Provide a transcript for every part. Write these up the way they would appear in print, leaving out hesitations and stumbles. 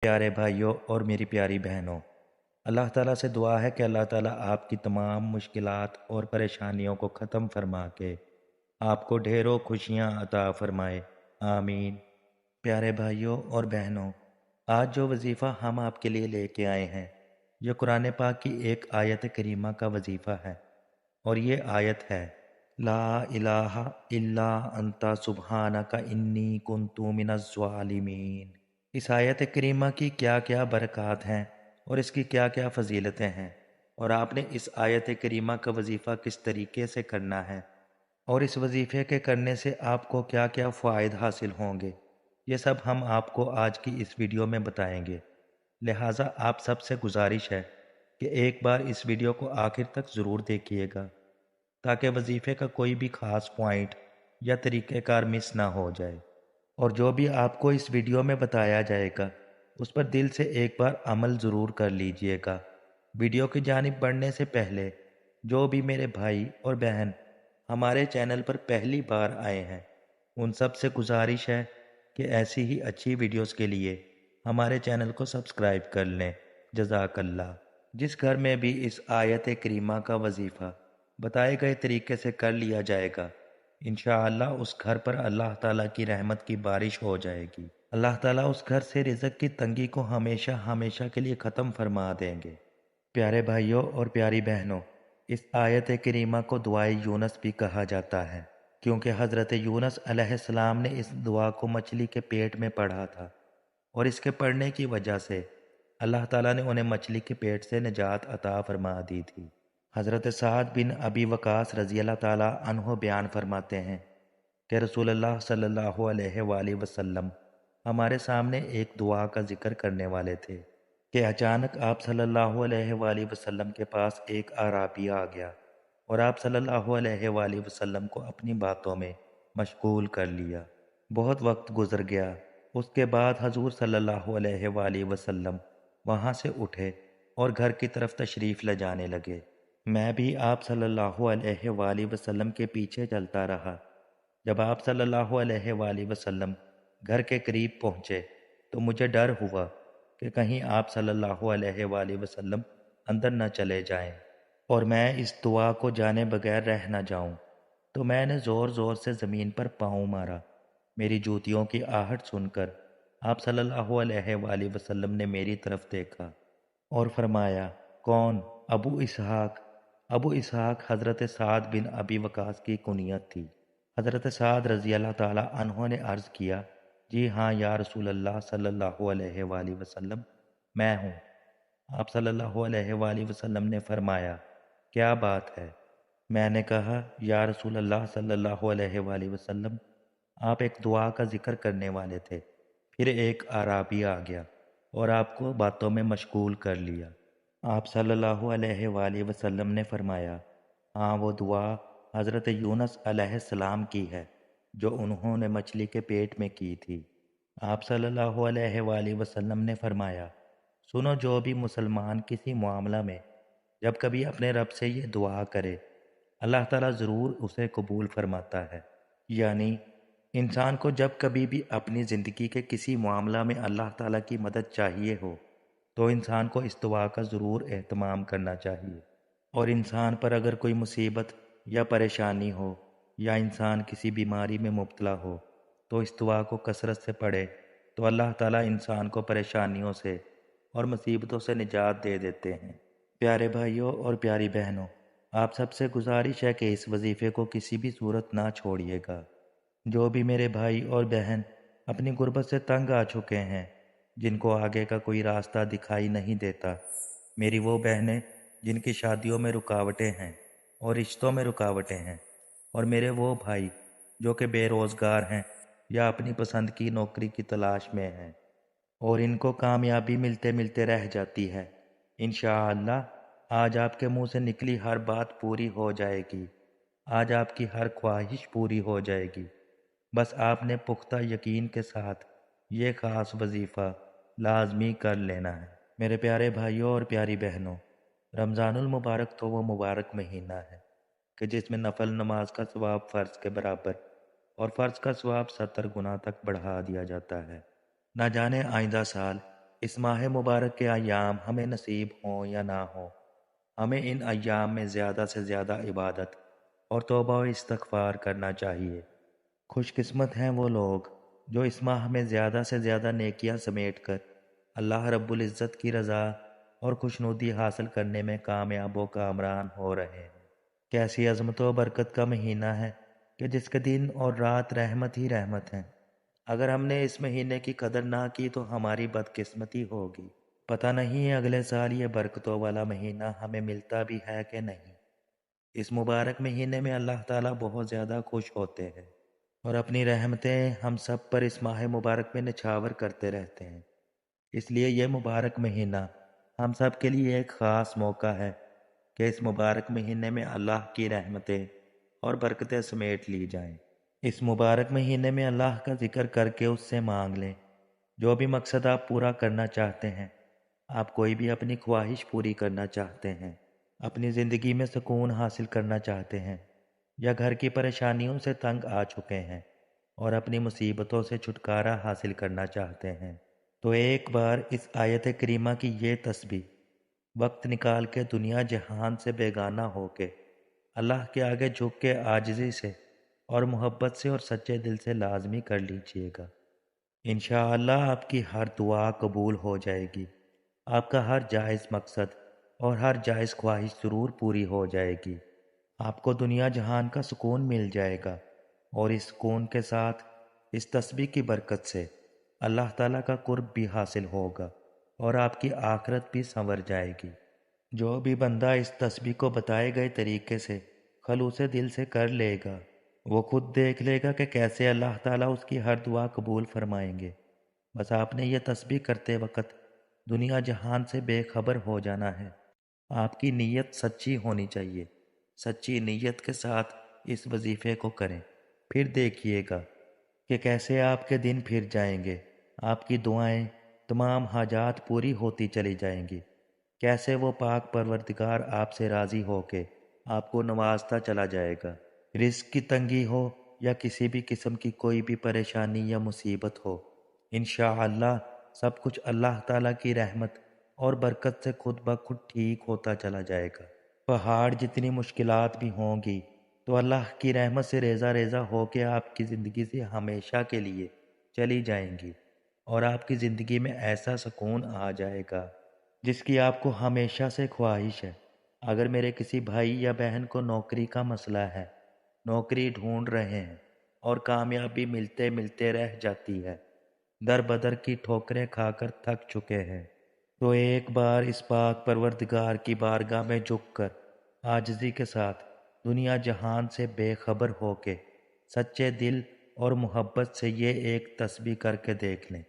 پیارے بھائیوں اور میری پیاری بہنوں، اللہ تعالیٰ سے دعا ہے کہ اللہ تعالیٰ آپ کی تمام مشکلات اور پریشانیوں کو ختم فرما کے آپ کو ڈھیروں خوشیاں عطا فرمائے، آمین۔ پیارے بھائیوں اور بہنوں، آج جو وظیفہ ہم آپ کے لیے لے کے آئے ہیں یہ قرآن پاک کی ایک آیت کریمہ کا وظیفہ ہے، اور یہ آیت ہے: لا الہ الا انت سبحانک انی کنت من الظالمین۔ اس آیت کریمہ کی کیا کیا برکات ہیں اور اس کی کیا کیا فضیلتیں ہیں، اور آپ نے اس آیت کریمہ کا وظیفہ کس طریقے سے کرنا ہے، اور اس وظیفے کے کرنے سے آپ کو کیا کیا فوائد حاصل ہوں گے، یہ سب ہم آپ کو آج کی اس ویڈیو میں بتائیں گے۔ لہٰذا آپ سب سے گزارش ہے کہ ایک بار اس ویڈیو کو آخر تک ضرور دیکھیے گا تاکہ وظیفے کا کوئی بھی خاص پوائنٹ یا طریقہ کار مس نہ ہو جائے، اور جو بھی آپ کو اس ویڈیو میں بتایا جائے گا اس پر دل سے ایک بار عمل ضرور کر لیجئے گا۔ ویڈیو کی جانب بڑھنے سے پہلے جو بھی میرے بھائی اور بہن ہمارے چینل پر پہلی بار آئے ہیں ان سب سے گزارش ہے کہ ایسی ہی اچھی ویڈیوز کے لیے ہمارے چینل کو سبسکرائب کر لیں، جزاک اللہ۔ جس گھر میں بھی اس آیت کریمہ کا وظیفہ بتائے گئے طریقے سے کر لیا جائے گا، انشاءاللہ اس گھر پر اللہ تعالیٰ کی رحمت کی بارش ہو جائے گی۔ اللہ تعالیٰ اس گھر سے رزق کی تنگی کو ہمیشہ ہمیشہ کے لیے ختم فرما دیں گے۔ پیارے بھائیوں اور پیاری بہنوں، اس آیت کریمہ کو دعائے یونس بھی کہا جاتا ہے، کیونکہ حضرت یونس علیہ السلام نے اس دعا کو مچھلی کے پیٹ میں پڑھا تھا، اور اس کے پڑھنے کی وجہ سے اللہ تعالیٰ نے انہیں مچھلی کے پیٹ سے نجات عطا فرما دی تھی۔ حضرت سعد بن ابی وقاص رضی اللہ تعالیٰ عنہ بیان فرماتے ہیں کہ رسول اللہ صلی اللہ علیہ وآلہ وسلم ہمارے سامنے ایک دعا کا ذکر کرنے والے تھے کہ اچانک آپ صلی اللہ علیہ وآلہ وسلم کے پاس ایک اعرابی آ گیا اور آپ صلی اللہ علیہ وآلہ وسلم کو اپنی باتوں میں مشغول کر لیا۔ بہت وقت گزر گیا، اس کے بعد حضور صلی اللہ علیہ وآلہ وسلم وہاں سے اٹھے اور گھر کی طرف تشریف لے جانے لگے۔ میں بھی آپ صلی اللہ علیہ وآلہ وسلم کے پیچھے چلتا رہا۔ جب آپ صلی اللہ علیہ وآلہ وسلم گھر کے قریب پہنچے تو مجھے ڈر ہوا کہ کہیں آپ صلی اللہ علیہ وآلہ وسلم اندر نہ چلے جائیں اور میں اس دعا کو جانے بغیر رہ نہ جاؤں، تو میں نے زور زور سے زمین پر پاؤں مارا۔ میری جوتیوں کی آہٹ سن کر آپ صلی اللہ علیہ وآلہ وسلم نے میری طرف دیکھا اور فرمایا: کون؟ ابو اسحاق۔ ابو اسحاق حضرت سعد بن ابی وقاص کی کنیت تھی۔ حضرت سعد رضی اللہ تعالیٰ عنہ نے عرض کیا: جی ہاں یا رسول اللہ صلی اللہ علیہ وآلہ وسلم، میں ہوں۔ آپ صلی اللہ علیہ وآلہ وسلم نے فرمایا: کیا بات ہے؟ میں نے کہا: یا رسول اللہ صلی اللہ علیہ وآلہ وسلم، آپ ایک دعا کا ذکر کرنے والے تھے، پھر ایک اعرابی آ گیا اور آپ کو باتوں میں مشغول کر لیا۔ آپ صلی اللہ علیہ وآلہ وسلم نے فرمایا: ہاں، وہ دعا حضرت یونس علیہ السلام کی ہے جو انہوں نے مچھلی کے پیٹ میں کی تھی۔ آپ صلی اللہ علیہ وآلہ وسلم نے فرمایا: سنو، جو بھی مسلمان کسی معاملہ میں جب کبھی اپنے رب سے یہ دعا کرے اللہ تعالیٰ ضرور اسے قبول فرماتا ہے۔ یعنی انسان کو جب کبھی بھی اپنی زندگی کے کسی معاملہ میں اللہ تعالیٰ کی مدد چاہیے ہو تو انسان کو اس دعا کا ضرور اہتمام کرنا چاہیے، اور انسان پر اگر کوئی مصیبت یا پریشانی ہو یا انسان کسی بیماری میں مبتلا ہو تو اس دعا کو کثرت سے پڑھے تو اللہ تعالیٰ انسان کو پریشانیوں سے اور مصیبتوں سے نجات دے دیتے ہیں۔ پیارے بھائیوں اور پیاری بہنوں، آپ سب سے گزارش ہے کہ اس وظیفے کو کسی بھی صورت نہ چھوڑیے گا۔ جو بھی میرے بھائی اور بہن اپنی غربت سے تنگ آ چکے ہیں، جن کو آگے کا کوئی راستہ دکھائی نہیں دیتا، میری وہ بہنیں جن کی شادیوں میں رکاوٹیں ہیں اور رشتوں میں رکاوٹیں ہیں، اور میرے وہ بھائی جو کہ بے روزگار ہیں یا اپنی پسند کی نوکری کی تلاش میں ہیں اور ان کو کامیابی ملتے ملتے رہ جاتی ہے، انشاءاللہ آج آپ کے منہ سے نکلی ہر بات پوری ہو جائے گی، آج آپ کی ہر خواہش پوری ہو جائے گی۔ بس آپ نے پختہ یقین کے ساتھ یہ خاص وظیفہ لازمی کر لینا ہے۔ میرے پیارے بھائیوں اور پیاری بہنوں، رمضان المبارک تو وہ مبارک مہینہ ہے کہ جس میں نفل نماز کا ثواب فرض کے برابر اور فرض کا ثواب 70 گنا تک بڑھا دیا جاتا ہے۔ نہ جانے آئندہ سال اس ماہ مبارک کے ایام ہمیں نصیب ہوں یا نہ ہوں، ہمیں ان ایام میں زیادہ سے زیادہ عبادت اور توبہ و استغفار کرنا چاہیے۔ خوش قسمت ہیں وہ لوگ جو اس ماہ میں زیادہ سے زیادہ نیکیاں سمیٹ کر اللہ رب العزت کی رضا اور خوشنودی حاصل کرنے میں کامیاب و کامران ہو رہے ہیں۔ کیسی عظمت و برکت کا مہینہ ہے کہ جس کے دن اور رات رحمت ہی رحمت ہیں۔ اگر ہم نے اس مہینے کی قدر نہ کی تو ہماری بدقسمتی ہوگی۔ پتہ نہیں اگلے سال یہ برکتوں والا مہینہ ہمیں ملتا بھی ہے کہ نہیں۔ اس مبارک مہینے میں اللہ تعالیٰ بہت زیادہ خوش ہوتے ہیں اور اپنی رحمتیں ہم سب پر اس ماہ مبارک میں نچھاور کرتے رہتے ہیں۔ اس لیے یہ مبارک مہینہ ہم سب کے لیے ایک خاص موقع ہے کہ اس مبارک مہینے میں اللہ کی رحمتیں اور برکتیں سمیٹ لی جائیں۔ اس مبارک مہینے میں اللہ کا ذکر کر کے اس سے مانگ لیں جو بھی مقصد آپ پورا کرنا چاہتے ہیں۔ آپ کوئی بھی اپنی خواہش پوری کرنا چاہتے ہیں، اپنی زندگی میں سکون حاصل کرنا چاہتے ہیں، یا گھر کی پریشانیوں سے تنگ آ چکے ہیں اور اپنی مصیبتوں سے چھٹکارا حاصل کرنا چاہتے ہیں، تو ایک بار اس آیت کریمہ کی یہ تسبیح وقت نکال کے دنیا جہان سے بیگانہ ہو کے اللہ کے آگے جھک کے عاجزی سے اور محبت سے اور سچے دل سے لازمی کر لیجئے گا۔ انشاءاللہ آپ کی ہر دعا قبول ہو جائے گی، آپ کا ہر جائز مقصد اور ہر جائز خواہش ضرور پوری ہو جائے گی۔ آپ کو دنیا جہان کا سکون مل جائے گا، اور اس سکون کے ساتھ اس تسبیح کی برکت سے اللہ تعالیٰ کا قرب بھی حاصل ہوگا اور آپ کی آخرت بھی سنور جائے گی۔ جو بھی بندہ اس تسبیح کو بتائے گئے طریقے سے خلوص دل سے کر لے گا، وہ خود دیکھ لے گا کہ کیسے اللہ تعالیٰ اس کی ہر دعا قبول فرمائیں گے۔ بس آپ نے یہ تسبیح کرتے وقت دنیا جہان سے بے خبر ہو جانا ہے۔ آپ کی نیت سچی ہونی چاہیے۔ سچی نیت کے ساتھ اس وظیفے کو کریں، پھر دیکھیے گا کہ کیسے آپ کے دن پھر جائیں گے، آپ کی دعائیں تمام حاجات پوری ہوتی چلی جائیں گی، کیسے وہ پاک پروردگار آپ سے راضی ہو کے آپ کو نوازتا چلا جائے گا۔ رزق کی تنگی ہو یا کسی بھی قسم کی کوئی بھی پریشانی یا مصیبت ہو، انشاءاللہ سب کچھ اللہ تعالیٰ کی رحمت اور برکت سے خود بخود ٹھیک ہوتا چلا جائے گا۔ پہاڑ جتنی مشکلات بھی ہوں گی تو اللہ کی رحمت سے ریزہ ریزہ ہو کے آپ کی زندگی سے ہمیشہ کے لیے چلی جائیں گی، اور آپ کی زندگی میں ایسا سکون آ جائے گا جس کی آپ کو ہمیشہ سے خواہش ہے۔ اگر میرے کسی بھائی یا بہن کو نوکری کا مسئلہ ہے، نوکری ڈھونڈ رہے ہیں اور کامیابی ملتے ملتے رہ جاتی ہے، در بدر کی ٹھوکریں کھا کر تھک چکے ہیں، تو ایک بار اس پاک پروردگار کی بارگاہ میں جھک کر عاجزی کے ساتھ دنیا جہان سے بے خبر ہو کے سچے دل اور محبت سے یہ ایک تسبیح کر کے دیکھ لیں۔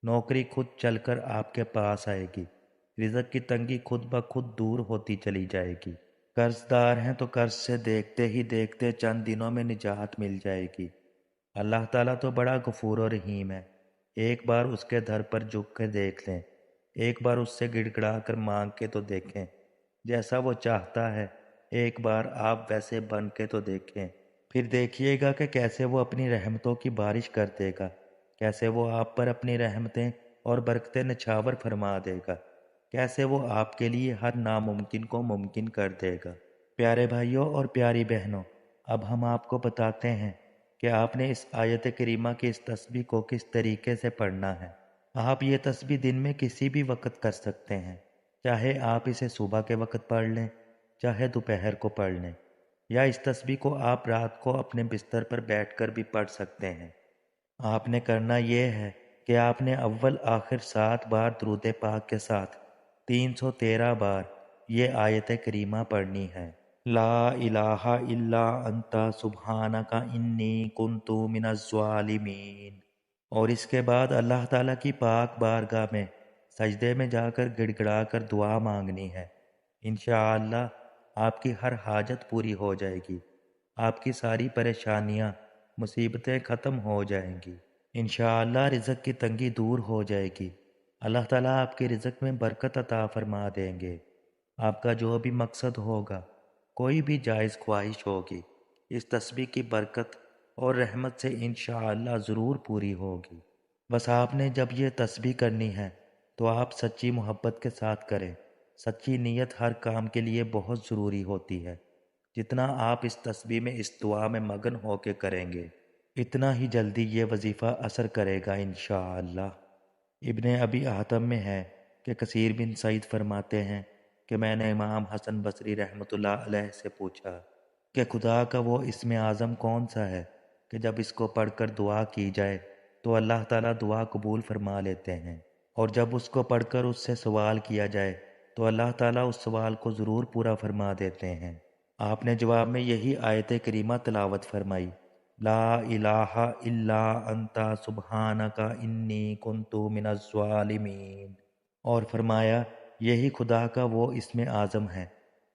نوکری خود چل کر آپ کے پاس آئے گی، رزق کی تنگی خود بخود دور ہوتی چلی جائے گی، قرض دار ہیں تو قرض سے دیکھتے ہی دیکھتے چند دنوں میں نجات مل جائے گی۔ اللہ تعالیٰ تو بڑا غفور و رحیم ہے، ایک بار اس کے در پر جھک کے دیکھ لیں، ایک بار اس سے گڑ گڑا کر مانگ کے تو دیکھیں، جیسا وہ چاہتا ہے ایک بار آپ ویسے بن کے تو دیکھیں، پھر دیکھیے گا کہ کیسے وہ اپنی رحمتوں کی بارش کر دے گا، کیسے وہ آپ پر اپنی رحمتیں اور برکتیں نچھاور فرما دے گا، کیسے وہ آپ کے لیے ہر ناممکن کو ممکن کر دے گا۔ پیارے بھائیوں اور پیاری بہنوں، اب ہم آپ کو بتاتے ہیں کہ آپ نے اس آیت کریمہ کی اس تسبیح کو کس طریقے سے پڑھنا ہے۔ آپ یہ تسبیح دن میں کسی بھی وقت کر سکتے ہیں، چاہے آپ اسے صبح کے وقت پڑھ لیں، چاہے دوپہر کو پڑھ لیں، یا اس تسبیح کو آپ رات کو اپنے بستر پر بیٹھ کر بھی پڑھ سکتے ہیں۔ آپ نے کرنا یہ ہے کہ آپ نے اول آخر 7 بار درود پاک کے ساتھ 313 بار یہ آیت کریمہ پڑھنی ہے۔ لا الہ الا انت سبحانک انی کنت من الظالمین، اور اس کے بعد اللہ تعالیٰ کی پاک بارگاہ میں سجدے میں جا کر گڑ گڑا کر دعا مانگنی ہے۔ انشاءاللہ آپ کی ہر حاجت پوری ہو جائے گی، آپ کی ساری پریشانیاں مصیبتیں ختم ہو جائیں گی، انشاءاللہ رزق کی تنگی دور ہو جائے گی، اللہ تعالیٰ آپ کے رزق میں برکت عطا فرما دیں گے۔ آپ کا جو بھی مقصد ہوگا، کوئی بھی جائز خواہش ہوگی، اس تسبیح کی برکت اور رحمت سے انشاءاللہ ضرور پوری ہوگی۔ بس آپ نے جب یہ تسبیح کرنی ہے تو آپ سچی محبت کے ساتھ کریں۔ سچی نیت ہر کام کے لیے بہت ضروری ہوتی ہے۔ جتنا آپ اس تسبیح میں اس دعا میں مگن ہو کے کریں گے، اتنا ہی جلدی یہ وظیفہ اثر کرے گا انشاءاللہ۔ ابن ابی حاتم میں ہے کہ کثیر بن سعید فرماتے ہیں کہ میں نے امام حسن بصری رحمۃ اللہ علیہ سے پوچھا کہ خدا کا وہ اسم اعظم کون سا ہے کہ جب اس کو پڑھ کر دعا کی جائے تو اللہ تعالیٰ دعا قبول فرما لیتے ہیں، اور جب اس کو پڑھ کر اس سے سوال کیا جائے تو اللہ تعالیٰ اس سوال کو ضرور پورا فرما دیتے ہیں۔ آپ نے جواب میں یہی آیت کریمہ تلاوت فرمائی، لا الہ الا انت سبحانک انی کنت من الظالمین، اور فرمایا یہی خدا کا وہ اسم اعظم ہے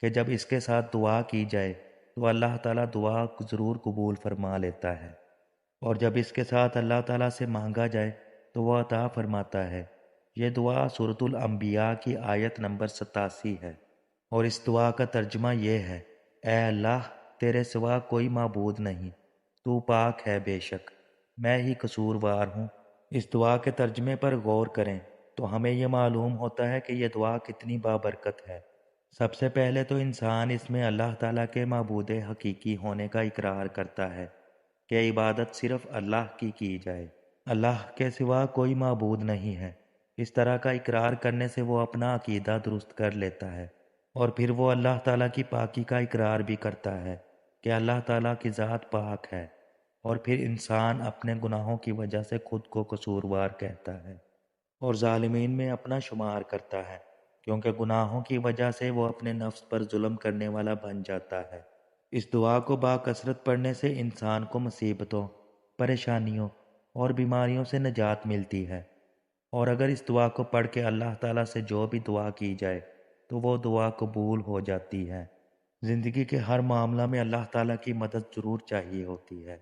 کہ جب اس کے ساتھ دعا کی جائے تو اللہ تعالیٰ دعا ضرور قبول فرما لیتا ہے، اور جب اس کے ساتھ اللہ تعالیٰ سے مانگا جائے تو وہ عطا فرماتا ہے۔ یہ دعا سورۃ الانبیاء کی آیت نمبر 87 ہے، اور اس دعا کا ترجمہ یہ ہے، اے اللہ تیرے سوا کوئی معبود نہیں، تو پاک ہے بے شک، میں ہی قصوروار ہوں۔ اس دعا کے ترجمے پر غور کریں تو ہمیں یہ معلوم ہوتا ہے کہ یہ دعا کتنی بابرکت ہے۔ سب سے پہلے تو انسان اس میں اللہ تعالیٰ کے معبود حقیقی ہونے کا اقرار کرتا ہے کہ عبادت صرف اللہ کی جائے، اللہ کے سوا کوئی معبود نہیں ہے۔ اس طرح کا اقرار کرنے سے وہ اپنا عقیدہ درست کر لیتا ہے، اور پھر وہ اللہ تعالیٰ کی پاکی کا اقرار بھی کرتا ہے کہ اللہ تعالیٰ کی ذات پاک ہے، اور پھر انسان اپنے گناہوں کی وجہ سے خود کو قصوروار کہتا ہے اور ظالمین میں اپنا شمار کرتا ہے، کیونکہ گناہوں کی وجہ سے وہ اپنے نفس پر ظلم کرنے والا بن جاتا ہے۔ اس دعا کو باکثرت پڑھنے سے انسان کو مصیبتوں، پریشانیوں اور بیماریوں سے نجات ملتی ہے، اور اگر اس دعا کو پڑھ کے اللہ تعالیٰ سے جو بھی دعا کی جائے تو وہ دعا قبول ہو جاتی ہے۔ زندگی کے ہر معاملہ میں اللہ تعالیٰ کی مدد ضرور چاہیے ہوتی ہے،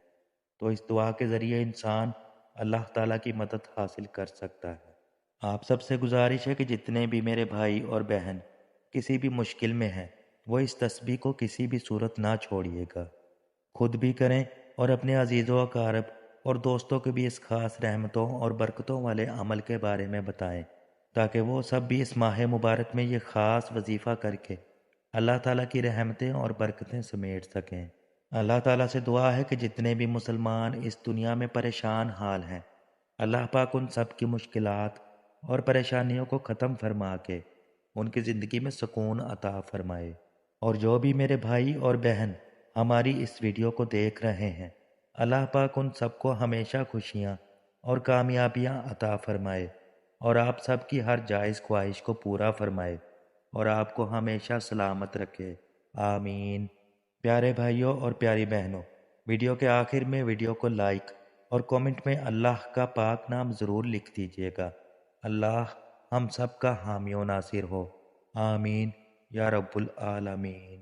تو اس دعا کے ذریعے انسان اللہ تعالیٰ کی مدد حاصل کر سکتا ہے۔ آپ سب سے گزارش ہے کہ جتنے بھی میرے بھائی اور بہن کسی بھی مشکل میں ہیں وہ اس تسبیح کو کسی بھی صورت نہ چھوڑیے گا، خود بھی کریں اور اپنے عزیز و اقارب اور دوستوں کو بھی اس خاص رحمتوں اور برکتوں والے عمل کے بارے میں بتائیں، تاکہ وہ سب بھی اس ماہ مبارک میں یہ خاص وظیفہ کر کے اللہ تعالیٰ کی رحمتیں اور برکتیں سمیٹ سکیں۔ اللہ تعالیٰ سے دعا ہے کہ جتنے بھی مسلمان اس دنیا میں پریشان حال ہیں، اللہ پاک ان سب کی مشکلات اور پریشانیوں کو ختم فرما کے ان کی زندگی میں سکون عطا فرمائے، اور جو بھی میرے بھائی اور بہن ہماری اس ویڈیو کو دیکھ رہے ہیں، اللہ پاک ان سب کو ہمیشہ خوشیاں اور کامیابیاں عطا فرمائے، اور آپ سب کی ہر جائز خواہش کو پورا فرمائے، اور آپ کو ہمیشہ سلامت رکھے، آمین۔ پیارے بھائیوں اور پیاری بہنوں، ویڈیو کے آخر میں ویڈیو کو لائک اور کومنٹ میں اللہ کا پاک نام ضرور لکھ دیجیے گا۔ اللہ ہم سب کا حامی و ناصر ہو، آمین یا رب العالمین۔